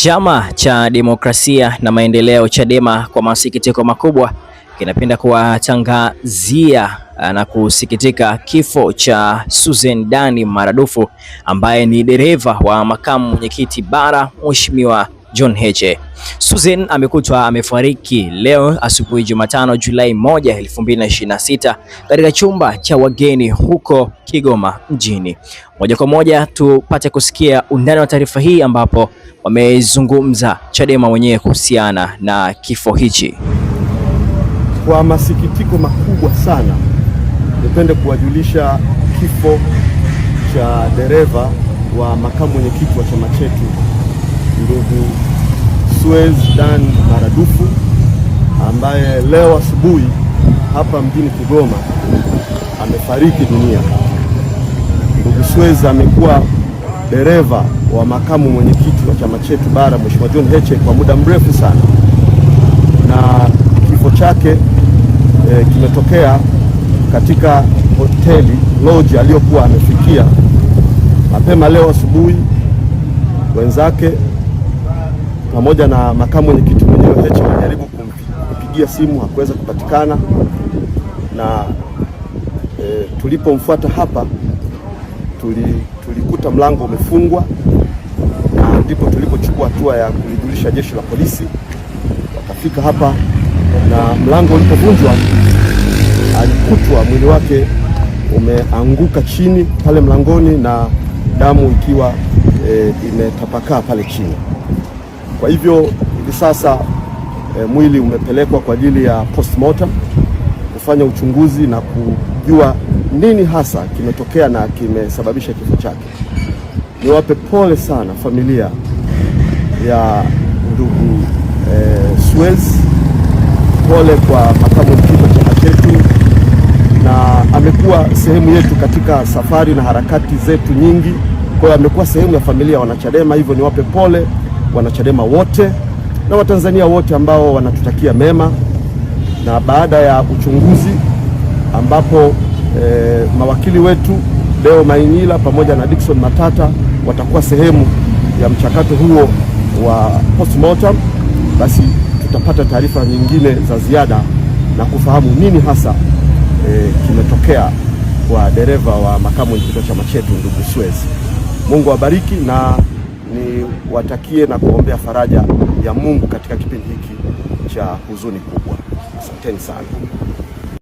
Chama cha Demokrasia na Maendeleo Chadema kwa masikitiko makubwa kinapenda kuwatangazia na kusikitika kifo cha Susan Dani Maradufu ambaye ni dereva wa makamu mwenyekiti bara Mheshimiwa John Heche. Susan amekutwa amefariki leo asubuhi Jumatano Julai 1, 2026 katika chumba cha wageni huko Kigoma mjini. Moja kwa moja tupate kusikia undani wa taarifa hii ambapo wamezungumza Chadema wenyewe kuhusiana na kifo hichi. Kwa masikitiko makubwa sana, nipende kuwajulisha kifo cha dereva wa makamu mwenyekiti wa chama chetu ndugu Susan Dani Maradufu ambaye leo asubuhi hapa mjini Kigoma amefariki dunia. Ndugu Susan amekuwa dereva wa makamu mwenyekiti wa chama chetu bara Mheshimiwa John Heche kwa muda mrefu sana, na kifo chake kimetokea katika hoteli lodge aliyokuwa amefikia mapema leo asubuhi. Wenzake pamoja na makamu mwenyekiti mwenyewe Heche walijaribu kumpigia simu, hakuweza kupatikana, na tulipomfuata hapa tulikuta mlango umefungwa, na ndipo tulipochukua hatua ya kulijulisha jeshi la polisi. Wakafika hapa na mlango ulipovunjwa alikutwa mwili wake umeanguka chini pale mlangoni na damu ikiwa imetapakaa pale chini. Kwa hivyo hivi sasa mwili umepelekwa kwa ajili ya postmortem kufanya uchunguzi na kujua nini hasa kimetokea na kimesababisha kifo chake. Niwape pole sana familia ya ndugu Suez, pole kwa makamu mwenyekiti wa chama chetu, na amekuwa sehemu yetu katika safari na harakati zetu nyingi. Kwa hiyo amekuwa sehemu ya familia ya wanachadema. Hivyo niwape pole wanachadema wote na Watanzania wote ambao wanatutakia mema. Na baada ya uchunguzi ambapo mawakili wetu Deo Mainila pamoja na Dickson Matata watakuwa sehemu ya mchakato huo wa postmortem, basi tutapata taarifa nyingine za ziada na kufahamu nini hasa kimetokea kwa dereva wa makamu mwenyekiti wa chama chetu ndugu Suez. Mungu awabariki na niwatakie na kuombea faraja ya Mungu katika kipindi hiki cha huzuni kubwa. Asanteni sana.